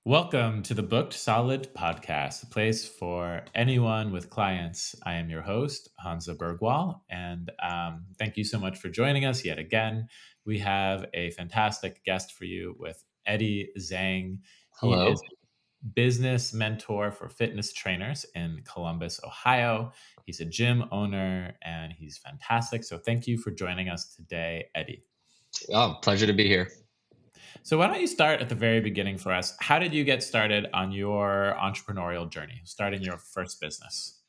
Welcome to the Booked Solid podcast, a place for anyone with clients. I am your host, Hansa Bergwall, and thank you so much for joining us yet again. We have a fantastic guest for you with Eddie Zhang. He is Hello. a business mentor for fitness trainers in Columbus, Ohio. He's a gym owner and he's fantastic. So thank you for joining us today, Eddie. Oh, pleasure to be here. So why don't you start at the very beginning for us? How did you get started on your entrepreneurial journey, starting your first business?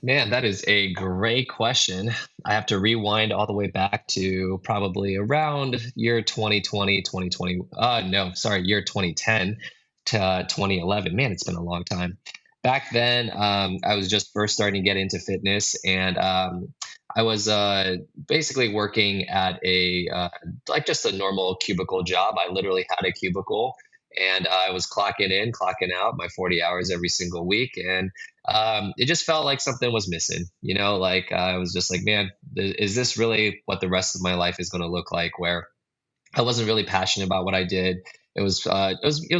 Man, that is a great question. I have to rewind all the way back to probably around year 2020, 2020. No, sorry, year 2010 to 2011. Man, it's been a long time. Back then, I was just first starting to get into fitness, and I was basically working at like just a normal cubicle job. I literally had a cubicle, and I was clocking in, clocking out my 40 hours every single week, and it just felt like something was missing. Like I was just like, man, is this really what the rest of my life is going to look like? Where I wasn't really passionate about what I did. It was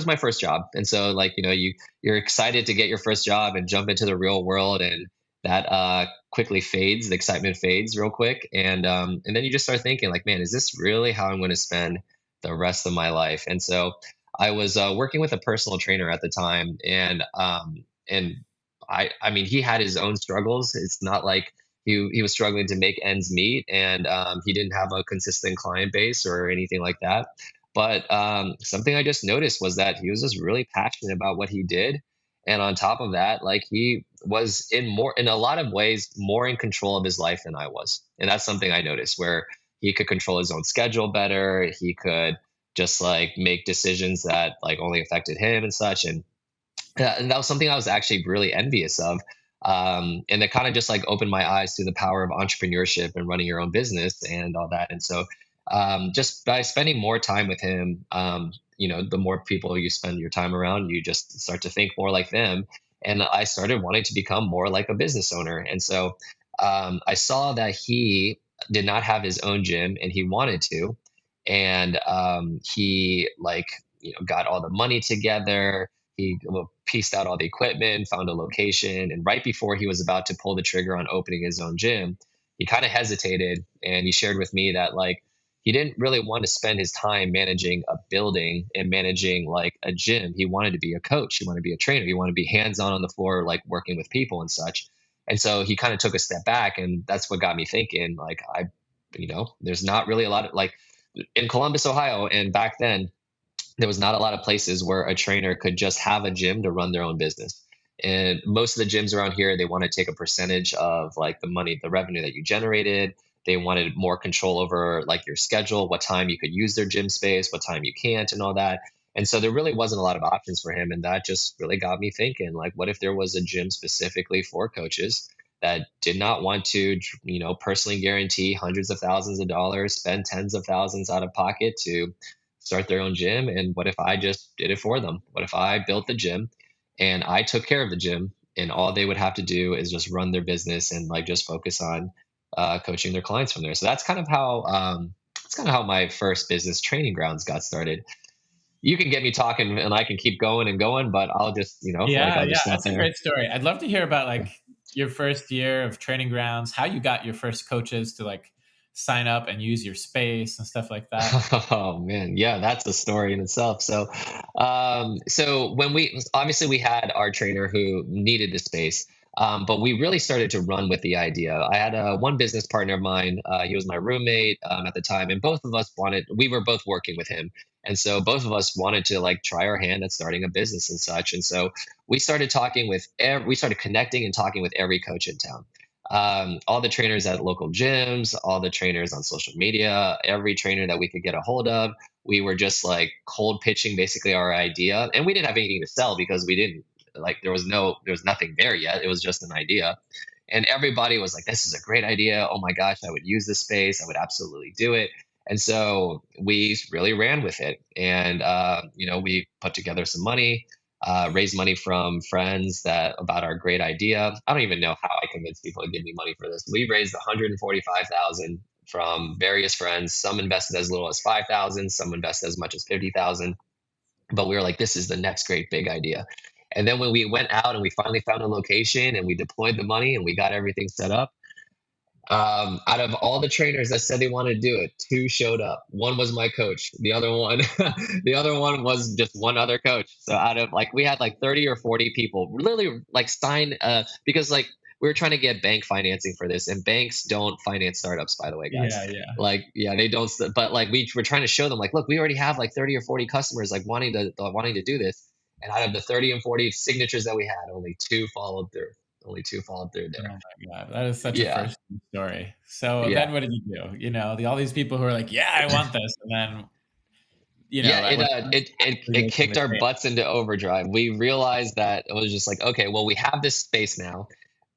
my first job, and so like you're excited to get your first job and jump into the real world, and that quickly fades. The excitement fades real quick, and then you just start thinking like, man, is this really how I'm going to spend the rest of my life? And so I was working with a personal trainer at the time, and I mean he had his own struggles. It's not like he was struggling to make ends meet, and he didn't have a consistent client base or anything like that. But something I just noticed was that he was just really passionate about what he did, and on top of that, like he was in a lot of ways more in control of his life than I was, and that's something I noticed where he could control his own schedule better. He could just like make decisions that like only affected him and such, and that was something I was actually really envious of. And it kind of just like opened my eyes to the power of entrepreneurship and running your own business and all that. And so, just by spending more time with him, the more people you spend your time around, you just start to think more like them. And I started wanting to become more like a business owner. And so, I saw that he did not have his own gym and he wanted to. And he like, got all the money together. He pieced out all the equipment, found a location, and right before he was about to pull the trigger on opening his own gym, he kind of hesitated, and he shared with me that like he didn't really want to spend his time managing a building and managing like a gym. He wanted to be a coach, he wanted to be a trainer, he wanted to be hands-on on the floor, like working with people and such. And so he kind of took a step back, and that's what got me thinking like there's not really a lot of like in Columbus, Ohio, and back then there was not a lot of places where a trainer could just have a gym to run their own business. And most of the gyms around here, they want to take a percentage of like the money, the revenue that you generated. They wanted more control over like your schedule, what time you could use their gym space, what time you can't, and all that. And so there really wasn't a lot of options for him. And that just really got me thinking, like, what if there was a gym specifically for coaches that did not want to, personally guarantee hundreds of thousands of dollars, spend tens of thousands out of pocket to start their own gym? And what if I just did it for them? What if I built the gym and I took care of the gym, and all they would have to do is just run their business and like just focus on coaching their clients from there? So that's kind of how my first business, Training Grounds, got started. You can get me talking and I can keep going and going, but Yeah, I'll just yeah, stop that's a there. great story. I'd love to hear about like your first year of training grounds, how you got your first coaches to like sign up and use your space and stuff like that. Oh man, yeah, that's a story in itself. So when we obviously we had our trainer who needed the space, but we really started to run with the idea. I had one business partner of mine. He was my roommate at the time, and both of us wanted. We were both working with him, and so both of us wanted to like try our hand at starting a business and such. And so we started talking with. We started connecting and talking with every coach in town, all the trainers at local gyms, all the trainers on social media, every trainer that we could get a hold of. We were just like cold pitching basically our idea. And we didn't have anything to sell because we didn't like, there was nothing there yet. It was just an idea. And everybody was like, this is a great idea. Oh my gosh, I would use this space. I would absolutely do it. And so we really ran with it. And, we put together some money, raise money from friends that about our great idea. I don't even know how I convinced people to give me money for this. We raised 145,000 from various friends. Some invested as little as 5,000. Some invested as much as 50,000. but we were like, this is the next great big idea. And then when we went out and we finally found a location and we deployed the money and we got everything set up, out of all the trainers that said they wanted to do it, two showed up. One was my coach. The other one, the other one was just one other coach. So out of like, we had like 30 or 40 people literally like sign, because like we were trying to get bank financing for this, and banks don't finance startups, by the way, guys. Yeah, yeah. Like, yeah, they don't. But like, we were trying to show them, like, look, we already have like 30 or 40 customers like wanting to do this. And out of the 30 and 40 signatures that we had, only two followed through. Only two followed through Oh there. my god, that is such a Yeah. first story. So Yeah. then what did you do? All these people who are like, "Yeah, I want this," and then Yeah, that would it kicked our butts into overdrive. We realized that it was just like, okay, well, we have this space now,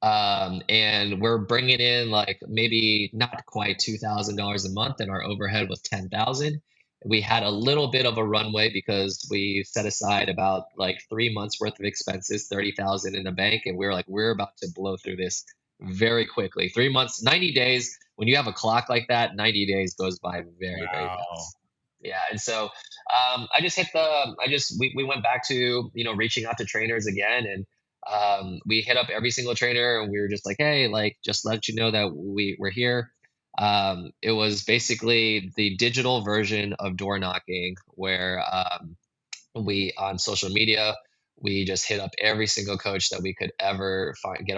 and we're bringing in like maybe not quite $2,000 a month, and our overhead was 10,000. We had a little bit of a runway because we set aside about like 3 months worth of expenses, 30,000 in the bank, and we were like, we're about to blow through this very quickly. 3 months, 90 days. When you have a clock like that, 90 days goes by very, very wow. fast. Yeah, and so I just hit the. We went back to reaching out to trainers again, and we hit up every single trainer, and we were just like, hey, like just let you know that we're here. It was basically the digital version of door knocking, where we on social media we just hit up every single coach that we could ever find,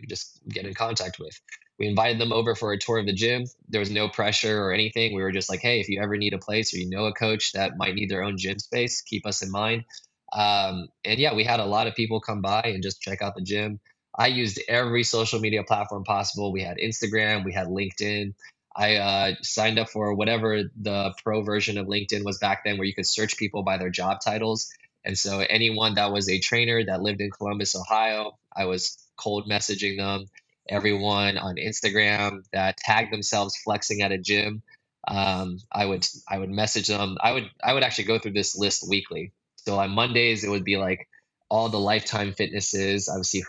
just get in contact with. We invited them over for a tour of the gym. There was no pressure or anything. We were just like, hey, if you ever need a place or you know a coach that might need their own gym space, keep us in mind. And yeah, we had a lot of people come by and just check out the gym. I used every social media platform possible. We had Instagram, we had LinkedIn. I signed up for whatever the pro version of LinkedIn was back then, where you could search people by their job titles. And so anyone that was a trainer that lived in Columbus, Ohio, I was cold messaging them. Everyone on Instagram that tagged themselves flexing at a gym, I would message them. I would actually go through this list weekly. So on Mondays it would be like all the Lifetime Fitnesses. I would see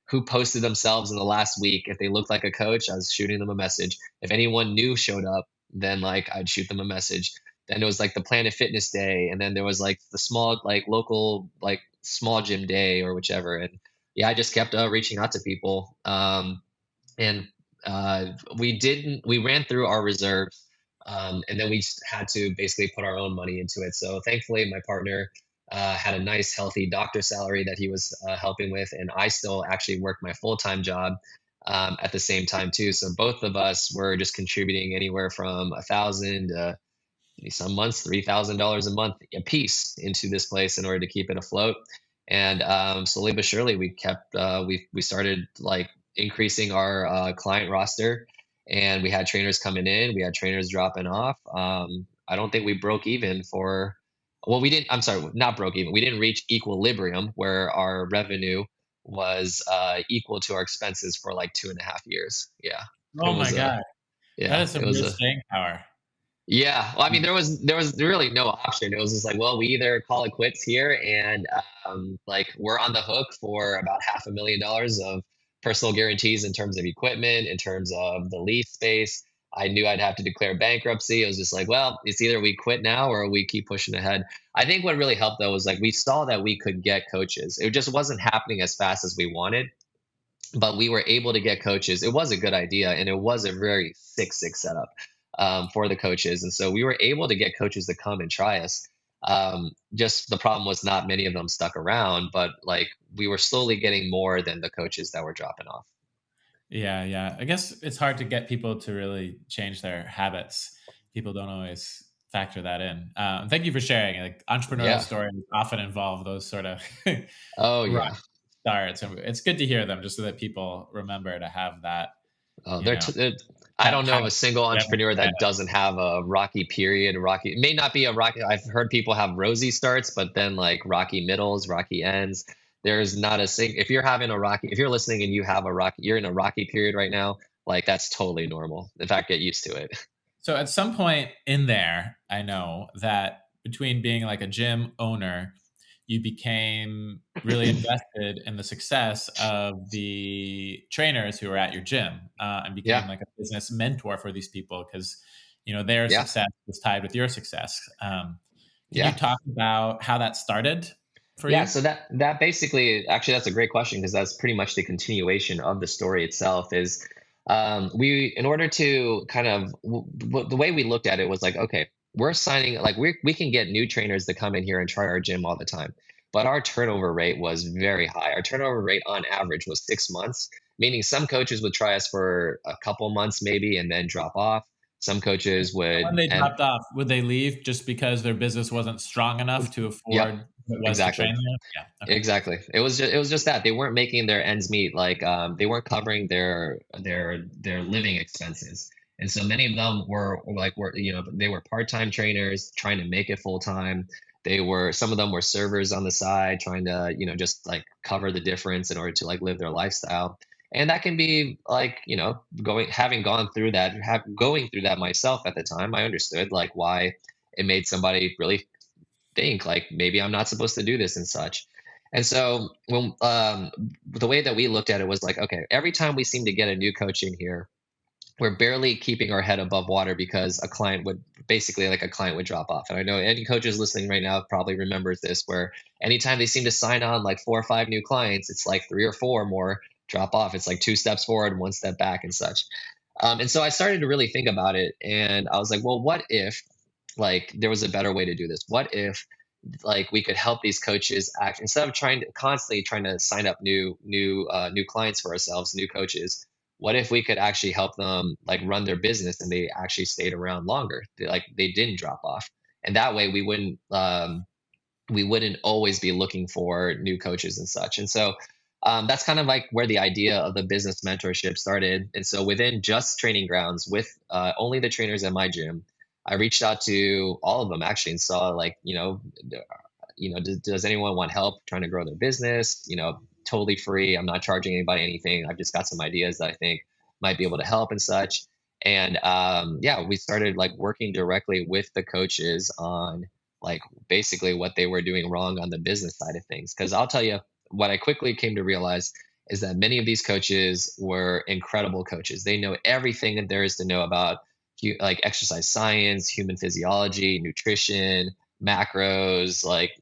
who posted themselves in the last week. If they looked like a coach, I was shooting them a message. If anyone new showed up, then like I'd shoot them a message. Then it was like the Planet Fitness Day, and then there was like the small like local like small gym day or whichever. And yeah, I just kept reaching out to people. And we ran through our reserves, and then we just had to basically put our own money into it. So thankfully my partner had a nice healthy doctor salary that he was helping with, and I still actually worked my full-time job at the same time too. So both of us were just contributing anywhere from 1,000 to some months $3,000 a month a piece into this place in order to keep it afloat. And slowly but surely, we started like increasing our client roster, and we had trainers coming in, we had trainers dropping off. I don't think we broke even for. Well, we didn't. I'm sorry, not broke even. We didn't reach equilibrium where our revenue was equal to our expenses for like 2.5 years. Yeah, it Oh my was a god, that yeah, is it some was real a staying power. yeah, well, I mean, there was really no option. It was just like, well, we either call it quits here, and like we're on the hook for about $500,000 of personal guarantees in terms of equipment, in terms of the lease space. I knew I'd have to declare bankruptcy. It was just like, well, it's either we quit now or we keep pushing ahead. I think what really helped though was like we saw that we could get coaches. It just wasn't happening as fast as we wanted, but we were able to get coaches. It was a good idea, and it was a very sick setup for the coaches. And so we were able to get coaches to come and try us. Just the problem was not many of them stuck around, but like we were slowly getting more than the coaches that were dropping off. Yeah, yeah. I guess it's hard to get people to really change their habits. People don't always factor that in. Thank you for sharing. Like entrepreneurial Yeah. stories often involve those sort of Oh rock yeah. starts, and it's good to hear them just so that people remember to have that. Oh, You know, I that don't know of path a single you haven't entrepreneur tried that doesn't have a rocky period. Rocky, it may not be a rocky. I've heard people have rosy starts, but then like rocky middles, rocky ends. There's not a sing. If you're having a rocky, if you're listening and you have a rocky, you're in a rocky period right now. Like that's totally normal. In fact, get used to it. So at some point in there, I know that between being like a gym owner, you became really invested in the success of the trainers who were at your gym, and became Yeah, like a business mentor for these people because their yeah, success was tied with your success. Can you Yeah. talk about how that started for Yeah, you? so that basically, actually, that's a great question because that's pretty much the continuation of the story itself. Is we, in order to kind of the way we looked at it was like, okay, we're signing, like we can get new trainers to come in here and try our gym all the time, but our turnover rate was very high. Our turnover rate on average was 6 months, meaning some coaches would try us for a couple months maybe and then drop off. Some coaches When would, they and dropped off, would they leave just because their business wasn't strong enough to yep, afford what it was to exactly. train there? Yeah, okay. Exactly. It was just that they weren't making their ends meet. Like they weren't covering their living expenses, and so many of them were they were part time trainers trying to make it full time. Some of them were servers on the side trying to just like cover the difference in order to like live their lifestyle. And that can be like going having gone through that, going through that myself at the time. I understood like why it made somebody really think like maybe I'm not supposed to do this and such. And so when the way that we looked at it was like, okay, every time we seem to get a new coach in here, we're barely keeping our head above water because a client would drop off. And I know any coaches listening right now probably remembers this, where anytime they seem to sign on like 4 or 5 new clients, it's like 3 or 4 more drop off. It's like 2 steps forward, 1 step back, and such. And so I started to really think about it, and I was like, well, what if like there was a better way to do this? What if like we could help these coaches act instead of constantly trying to sign up new clients for ourselves, new coaches? What if we could actually help them like run their business and they actually stayed around longer? They didn't drop off, and that way we wouldn't always be looking for new coaches and such. And so that's kind of like where the idea of the business mentorship started. And so within just training grounds, with only the trainers at my gym, I reached out to all of them actually and saw like, does anyone want help trying to grow their business? Totally free. I'm not charging anybody anything. I've just got some ideas that I think might be able to help and such. And yeah, we started like working directly with the coaches on like basically what they were doing wrong on the business side of things. Because I'll tell you, what I quickly came to realize is that many of these coaches were incredible coaches. They know everything that there is to know about like exercise science, human physiology, nutrition, macros, like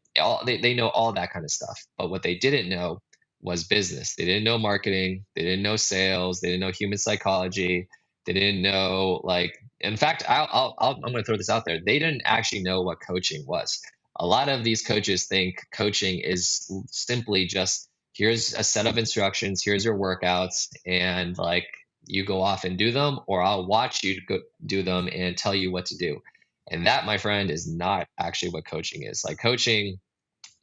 they know all that kind of stuff. But what they didn't know was business. They didn't know marketing. They didn't know sales. They didn't know human psychology. They didn't know like. In fact, I'm going to throw this out there. They didn't actually know what coaching was. A lot of these coaches think coaching is simply just here's a set of instructions, here's your workouts, and like you go off and do them, or I'll watch you go do them and tell you what to do. And that, my friend, is not actually what coaching is. Like coaching,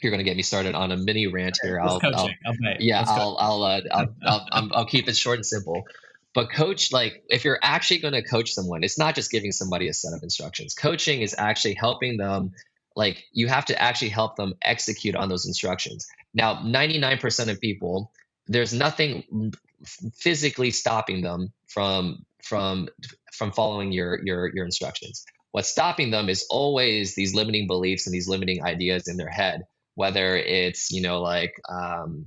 you're going to get me started on a mini rant Okay, here. what's I'll, coaching? I'll, I'll bite. yeah, What's coaching? I'll keep it short and simple. But coach, like, if you're actually going to coach someone, it's not just giving somebody a set of instructions. Coaching is actually helping them. Like, you have to actually help them execute on those instructions. Now, 99% of people, there's nothing physically stopping them from following your instructions. What's stopping them is always these limiting beliefs and these limiting ideas in their head, whether it's like am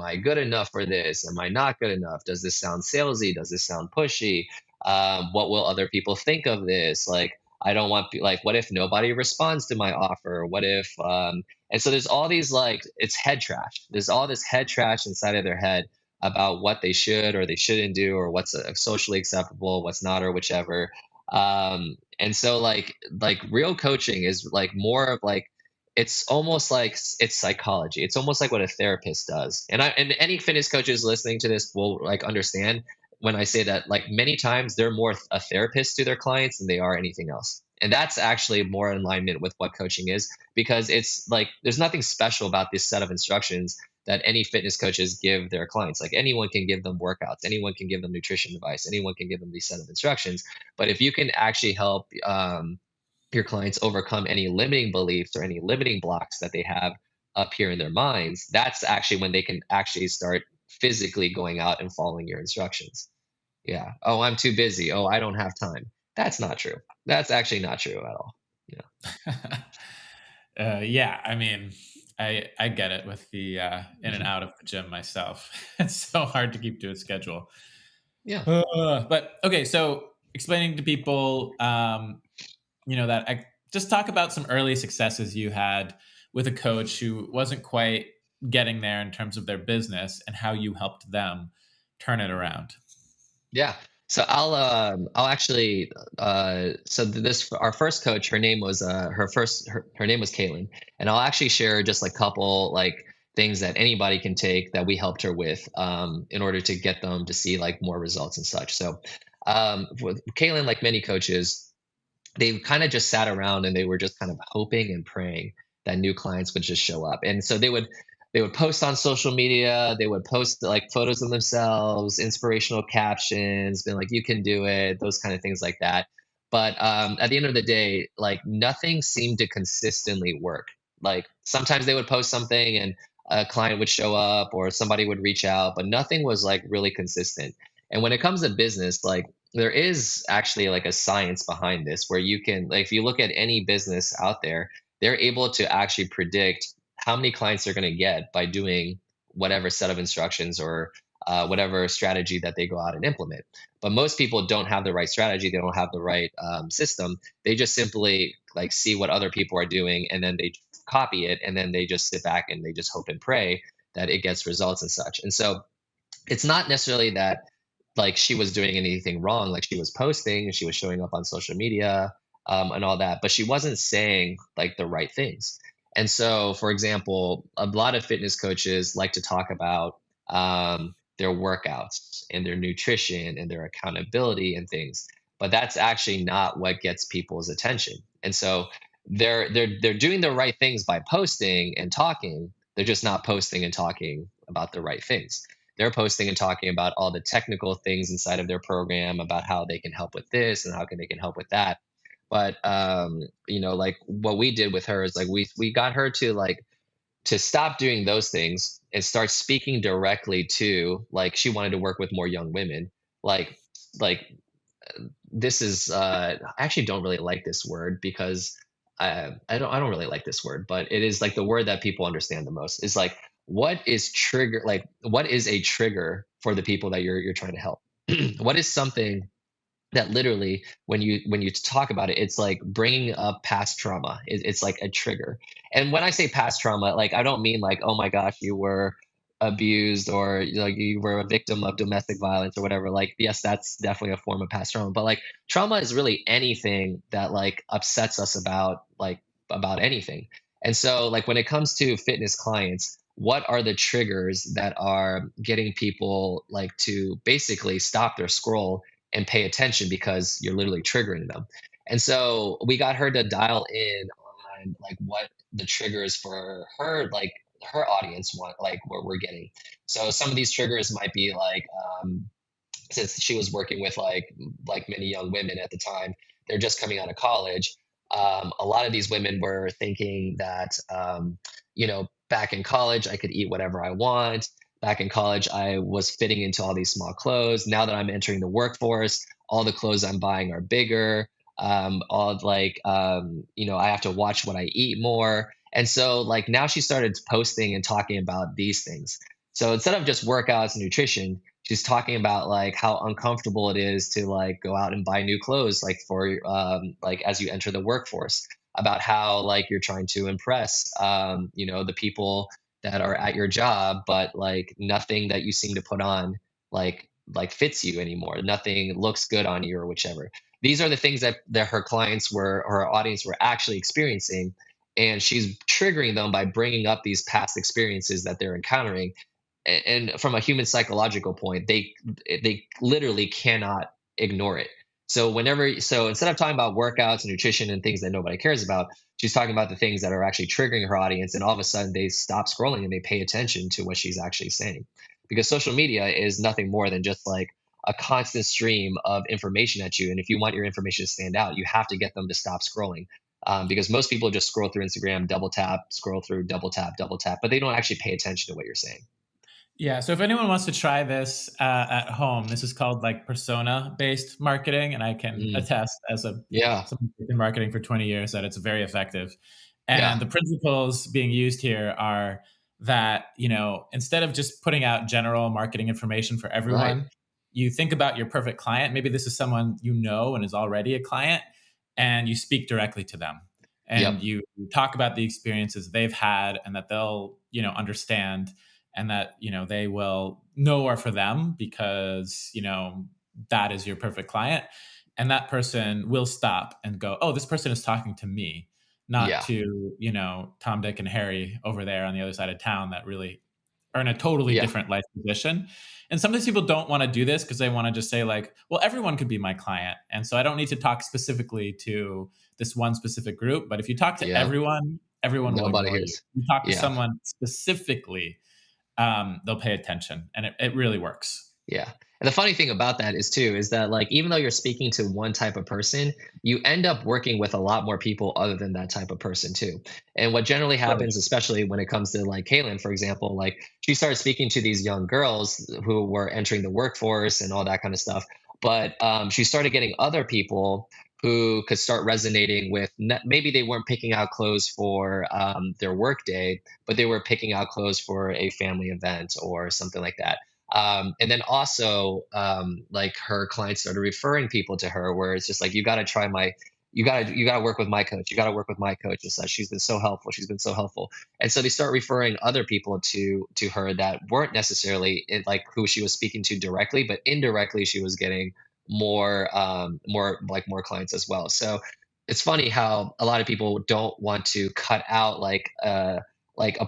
I good enough for this, am I not good enough, does this sound salesy, does this sound pushy, what will other people think of this, like I don't want like what if nobody responds to my offer, what if and so there's all these like it's head trash, there's all this head trash inside of their head about what they should or they shouldn't do, or what's socially acceptable, what's not, or whichever. And so like real coaching is like more of like it's almost like it's psychology. It's almost like what a therapist does. And any fitness coaches listening to this will like understand when I say that like many times they're more a therapist to their clients than they are anything else. And that's actually more in alignment with what coaching is, because it's like there's nothing special about this set of instructions that any fitness coaches give their clients. Like anyone can give them workouts, anyone can give them nutrition advice, anyone can give them these set of instructions. But if you can actually help your clients overcome any limiting beliefs or any limiting blocks that they have up here in their minds, that's actually when they can actually start physically going out and following your instructions. Yeah. Oh, I'm too busy. Oh, I don't have time. That's not true. That's actually not true at all. Yeah. Yeah, I mean, I get it with the in and Mhm. out of the gym myself. It's so hard to keep to a schedule. Yeah. But okay, so explaining to people, that just talk about some early successes you had with a coach who wasn't quite getting there in terms of their business and how you helped them turn it around. Yeah. So I'll actually so this our first coach, her name was her name was Caitlin, and I'll actually share just a couple like things that anybody can take that we helped her with in order to get them to see like more results and such. So with Caitlin, like many coaches, they kind of just sat around and they were just kind of hoping and praying that new clients would just show up. And so they would post on social media, they would post like photos of themselves, inspirational captions, being like, you can do it, those kind of things like that. But at the end of the day, like nothing seemed to consistently work. Like sometimes they would post something and a client would show up or somebody would reach out, but nothing was like really consistent. And when it comes to business, like there is actually like a science behind this where you can like if you look at any business out there, they're able to actually predict how many clients they're going to get by doing whatever set of instructions or whatever strategy that they go out and implement. But most people don't have the right strategy, they don't have the right system. They just simply like see what other people are doing and then they copy it, and then they just sit back and they just hope and pray that it gets results and such. And so it's not necessarily that like she was doing anything wrong. Like she was posting, she was showing up on social media, and all that, but she wasn't saying like the right things. And so, for example, a lot of fitness coaches like to talk about their workouts and their nutrition and their accountability and things, but that's actually not what gets people's attention. And so they're doing the right things by posting and talking. They're just not posting and talking about the right things. They're posting and talking about all the technical things inside of their program, about how they can help with this and how can they can help with that. But like what we did with her is like we got her to like to stop doing those things and start speaking directly to like she wanted to work with more young women. like like this is I actually don't really like this word because I don't really like this word, but it is like the word that people understand the most. Is like what is a trigger for the people that you're trying to help? What is something that literally when you talk about it, it's like bringing up past trauma. It's like a trigger. And when I say past trauma, like I don't mean like, oh my gosh, you were abused or like you were a victim of domestic violence or whatever. Like yes, that's definitely a form of past trauma, but like trauma is really anything that like upsets us about anything. And so like when it comes to fitness clients, what are the triggers that are getting people like to basically stop their scroll and pay attention because you're literally triggering them? And so we got her to dial in on like what the triggers for her, like her audience want, like what we're getting. So some of these triggers might be like since she was working with like many young women at the time, they're just coming out of college. A lot of these women were thinking that back in college I could eat whatever I want. Back in college I was fitting into all these small clothes. Now that I'm entering the workforce, all the clothes I'm buying are bigger. All like I have to watch what I eat more. And so like now she started posting and talking about these things. So instead of just workouts and nutrition, she's talking about like how uncomfortable it is to like go out and buy new clothes like for like as you enter the workforce, about how like you're trying to impress the people that are at your job, but like nothing that you seem to put on like fits you anymore, nothing looks good on you or whichever. These are the things that her clients were or her audience were actually experiencing, and she's triggering them by bringing up these past experiences that they're encountering. And from a human psychological point, they literally cannot ignore it. So instead of talking about workouts and nutrition and things that nobody cares about, she's talking about the things that are actually triggering her audience, and all of a sudden they stop scrolling and they pay attention to what she's actually saying. Because social media is nothing more than just like a constant stream of information at you, and if you want your information to stand out, you have to get them to stop scrolling. Because most people just scroll through Instagram, double tap, scroll through, double tap, but they don't actually pay attention to what you're saying. Yeah. So if anyone wants to try this at home, this is called like persona based marketing. And I can Mm, attest as a yeah, someone who's been marketing for 20 years that it's very effective. And yeah, the principles being used here are that, instead of just putting out general marketing information for right. everyone, you think about your perfect client. Maybe this is someone you know and is already a client, and you speak directly to them. and Yep. you talk about the experiences they've had and that they'll, understand, and that, they will know are for them because, that is your perfect client. And that person will stop and go, oh, this person is talking to me, not Yeah. to, Tom, Dick, and Harry over there on the other side of town that really are in a totally Yeah. different life position. And sometimes people don't want to do this because they want to just say, like, well, everyone could be my client. And so I don't need to talk specifically to this one specific group. But if you talk to Yeah. everyone, everyone will Nobody ignore you. is. You talk to Yeah. someone specifically, they'll pay attention. And it really works. Yeah. And the funny thing about that is too, is that like even though you're speaking to one type of person, you end up working with a lot more people other than that type of person too. And what generally Totally. happens, especially when it comes to like Kaylin, for example, like she started speaking to these young girls who were entering the workforce and all that kind of stuff. But she started getting other people who could start resonating with maybe they weren't picking out clothes for their work day, but they were picking out clothes for a family event or something like that. And then also, like her clients started referring people to her, where it's just like you got to try my, you got to work with my coach. You got to work with my coach. And such. She's been so helpful. She's been so helpful. And so they start referring other people to her that weren't necessarily like who she was speaking to directly, but indirectly she was getting more clients as well. So it's funny how a lot of people don't want to cut out like a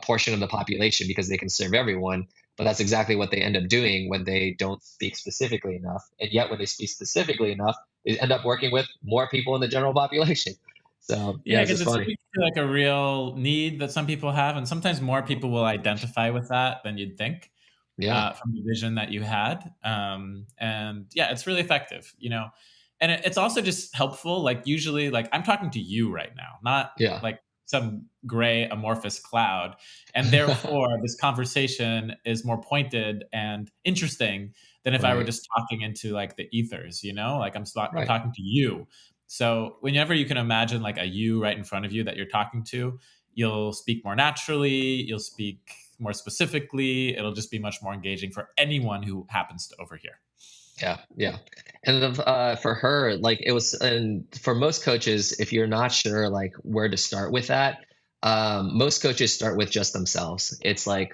portion of the population because they can serve everyone, but that's exactly what they end up doing when they don't speak specifically enough. And yet, when they speak specifically enough, they end up working with more people in the general population. So, yeah, Yeah, it's because just it funny. speaks to like a real need that some people have. And sometimes more people will identify with that than you'd think. Yeah. From the vision that you had. And yeah, it's really effective, And it's also just helpful. Like usually, like I'm talking to you right now, not Yeah. like some gray amorphous cloud. And therefore, this conversation is more pointed and interesting than if I were Right. just talking into like the ethers, Like I'm Right. talking to you. So whenever you can imagine like a you right in front of you that you're talking to, you'll speak more naturally, you'll speak more specifically. It'll just be much more engaging for anyone who happens to overhear. Yeah, yeah. And for her, like it was, and for most coaches, if you're not sure like where to start with that, most coaches start with just themselves. It's like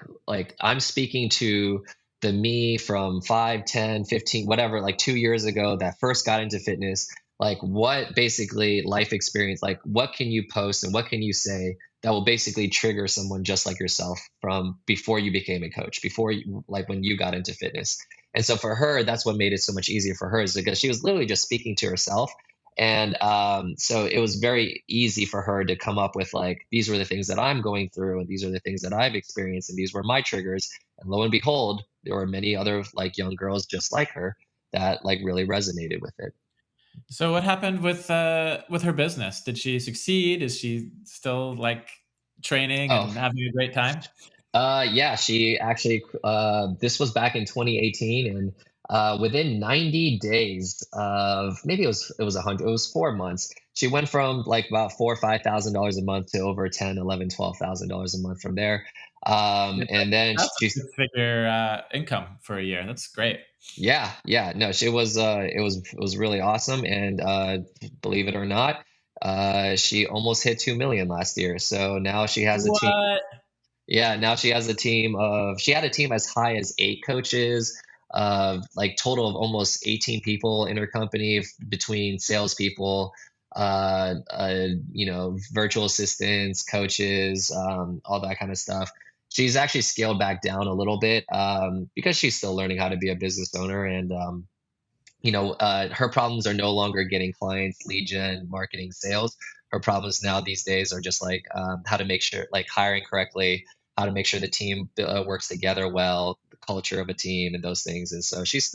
I'm speaking to the me from 5, 10, 15, whatever, like 2 years ago that first got into fitness. Like what basically life experience, like what can you post and what can you say that will basically trigger someone just like yourself from before you became a coach, before you, like when you got into fitness. And so for her, that's what made it so much easier for her is because she was literally just speaking to herself. And so it was very easy for her to come up with like, these were the things that I'm going through, and these are the things that I've experienced, and these were my triggers. And lo and behold, there were many other like young girls just like her that like really resonated with it. So what happened with her business? Did she succeed? Is she still like training Oh, and having a great time? yeah, she actually, this was back in 2018, and within 90 days of maybe it was 100, it was 4 months. She went from like about four or $5,000 a month to over 10, 11, $12,000 a month from there. Yeah, And then that's a she's, six figure income for a year. That's great. yeah, yeah, no, she was, it was really awesome. And believe it or not, she almost hit 2 million last year. So now she has a team. What? Yeah, now she has a team of she had a team as high as 8 coaches, like total of almost 18 people in her company between salespeople, virtual assistants, coaches, all that kind of stuff. She's actually scaled back down a little bit because she's still learning how to be a business owner, and her problems are no longer getting clients, lead gen, marketing, sales. Her problems now these days are just like how to make sure, like hiring correctly, how to make sure the team works together well, the culture of a team, and those things. And so she's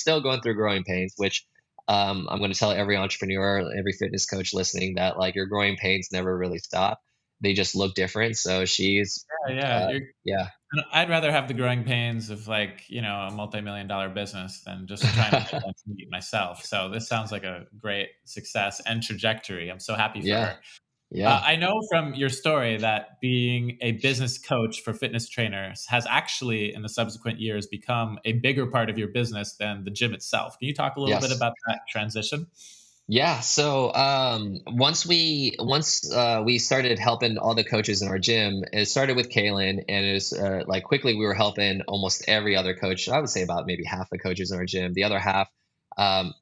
still going through growing pains, which I'm going to tell every entrepreneur, every fitness coach listening that like your growing pains never really stop. They just look different. So she's, Yeah, yeah. uh, yeah, I'd rather have the growing pains of like, a multi-million dollar business than just trying to get to meet myself. So this sounds like a great success and trajectory. I'm so happy for yeah, her. yeah, I know from your story that being a business coach for fitness trainers has actually, in the subsequent years, become a bigger part of your business than the gym itself. Can you talk a little bit yes. about that transition? Yeah. So once we started helping all the coaches in our gym, it started with Kalen, and it was like quickly we were helping almost every other coach. I would say about maybe half the coaches in our gym. The other half, um,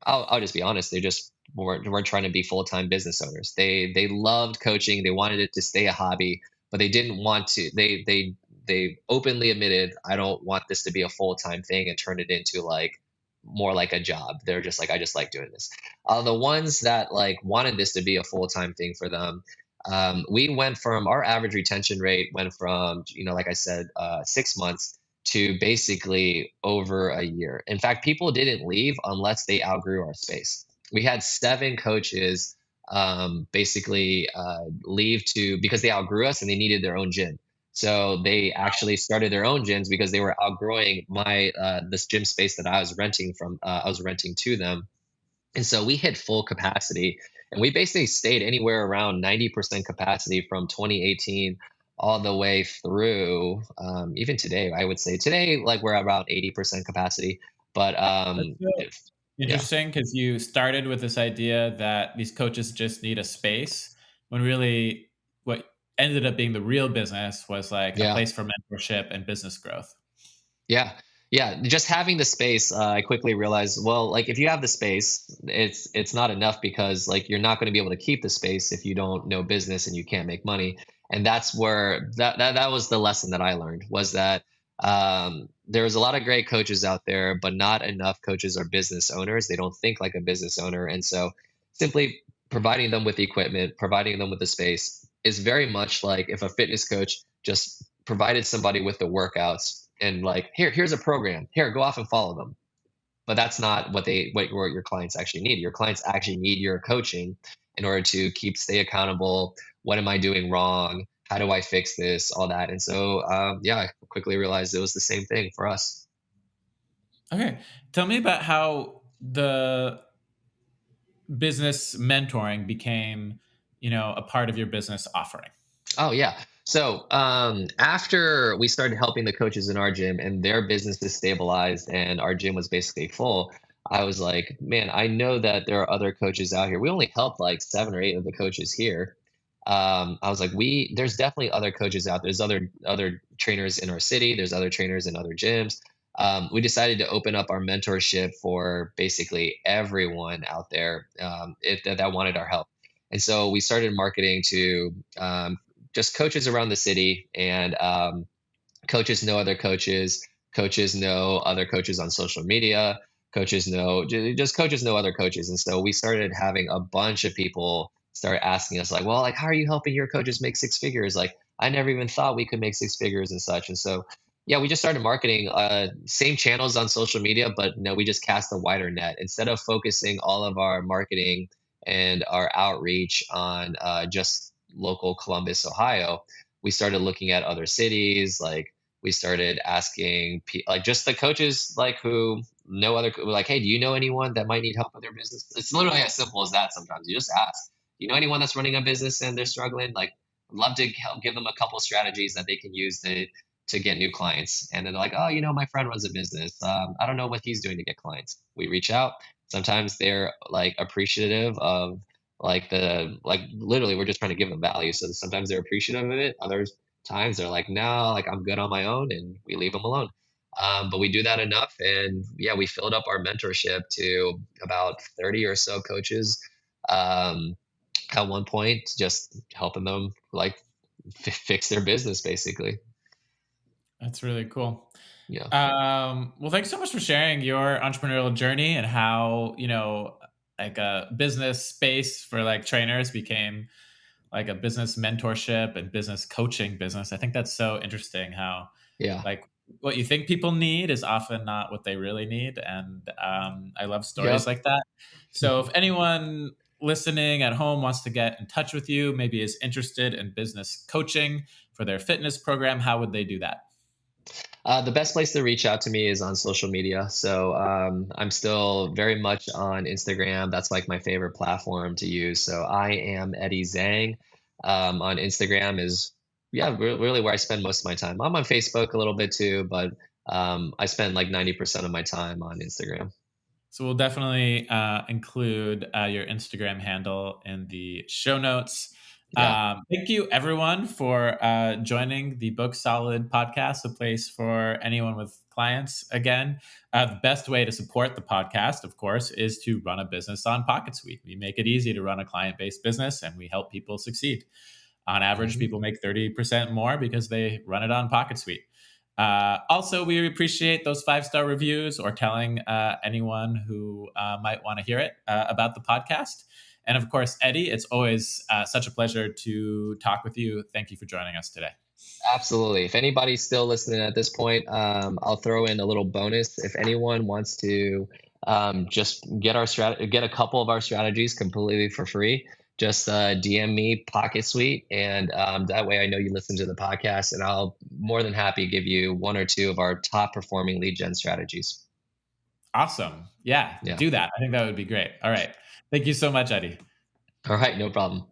I'll just be honest, they just weren't trying to be full-time business owners. They loved coaching. They wanted it to stay a hobby, but they didn't want to. They openly admitted, I don't want this to be a full-time thing, and turn it into like more like a job. They're just like, I just like doing this. The ones that like wanted this to be a full-time thing for them, we went from our average retention rate went from, like I said, 6 months to basically over a year. In fact, people didn't leave unless they outgrew our space. We had 7 coaches basically leave to because they outgrew us and they needed their own gym. So they actually started their own gyms because they were outgrowing my this gym space that I was renting from. I was renting to them, and so we hit full capacity, and we basically stayed anywhere around 90% capacity from 2018 all the way through even today. I would say today, like we're about 80% capacity. But That's so yeah, interesting because you started with this idea that these coaches just need a space when really what ended up being the real business was like a yeah. place for mentorship and business growth. Yeah. Yeah, just having the space, I quickly realized, well, like if you have the space, it's not enough because like you're not going to be able to keep the space if you don't know business and you can't make money. And that's where that was the lesson that I learned was that there's a lot of great coaches out there, but not enough coaches are business owners. They don't think like a business owner, and so simply providing them with the equipment, providing them with the space is very much like if a fitness coach just provided somebody with the workouts and like here's a program, here go off and follow them. But that's not what your clients actually need. Your clients actually need your coaching in order to stay accountable. What am I doing wrong? How do I fix this? All that. And so yeah, I quickly realized it was the same thing for us. Okay. Tell me about how the business mentoring became, a part of your business offering. Oh yeah. So after we started helping the coaches in our gym and their businesses stabilized and our gym was basically full, I was like, man, I know that there are other coaches out here. We only helped like 7 or 8 of the coaches here. I was like, there's definitely other coaches out there. There's other trainers in our city. There's other trainers in other gyms. We decided to open up our mentorship for basically everyone out there that wanted our help. And so we started marketing to just coaches around the city, and coaches know other coaches. Coaches know other coaches on social media. Coaches know just coaches know other coaches, and so we started having a bunch of people start asking us like, well, like how are you helping your coaches make 6 figures? Like I never even thought we could make 6 figures and such. And so yeah, we just started marketing same channels on social media, but no, we just cast a wider net instead of focusing all of our marketing and our outreach on just local Columbus, Ohio. We started looking at other cities, like we started asking like just the coaches like who know other like, hey, do you know anyone that might need help with their business? It's literally as simple as that. Sometimes you just ask, do you know anyone that's running a business and they're struggling? Like I'd love to help give them a couple strategies that they can use to get new clients. And then they're like, oh, my friend runs a business, I don't know what he's doing to get clients. We reach out. Sometimes they're like appreciative of like literally we're just trying to give them value, so sometimes they're appreciative of it. Others times they're like, no, like I'm good on my own, and we leave them alone. But we do that enough, and yeah, we filled up our mentorship to about 30 or so coaches um, at one point, just helping them like fix their business, basically. That's really cool. Yeah, Well, thanks so much for sharing your entrepreneurial journey and how, like a business space for like trainers became like a business mentorship and business coaching business. I think that's so interesting how yeah, like what you think people need is often not what they really need. And I love stories yep. like that. So if anyone listening at home wants to get in touch with you, maybe is interested in business coaching for their fitness program, how would they do that? The best place to reach out to me is on social media. So I'm still very much on Instagram. That's like my favorite platform to use. So I am Eddie Zhang. On Instagram is yeah, really where I spend most of my time. I'm on Facebook a little bit too, but I spend like 90% of my time on Instagram. So we'll definitely include your Instagram handle in the show notes. Yeah. Thank you, everyone, for joining the Book Solid podcast, a place for anyone with clients. Again, the best way to support the podcast, of course, is to run a business on PocketSuite. We make it easy to run a client based business and we help people succeed. On average, Mhm. people make 30% more because they run it on PocketSuite. Also, we appreciate those 5-star reviews or telling anyone who might want to hear it about the podcast. And of course, Eddie, it's always such a pleasure to talk with you. Thank you for joining us today. Absolutely. If anybody's still listening at this point, I'll throw in a little bonus. If anyone wants to just get a couple of our strategies completely for free, just DM me Pocket Suite, and that way I know you listen to the podcast, and I'll more than happy give you one or two of our top performing lead gen strategies. Awesome. Yeah, Yeah. do that. I think that would be great. All right. Thank you so much, Eddie. All right. No problem.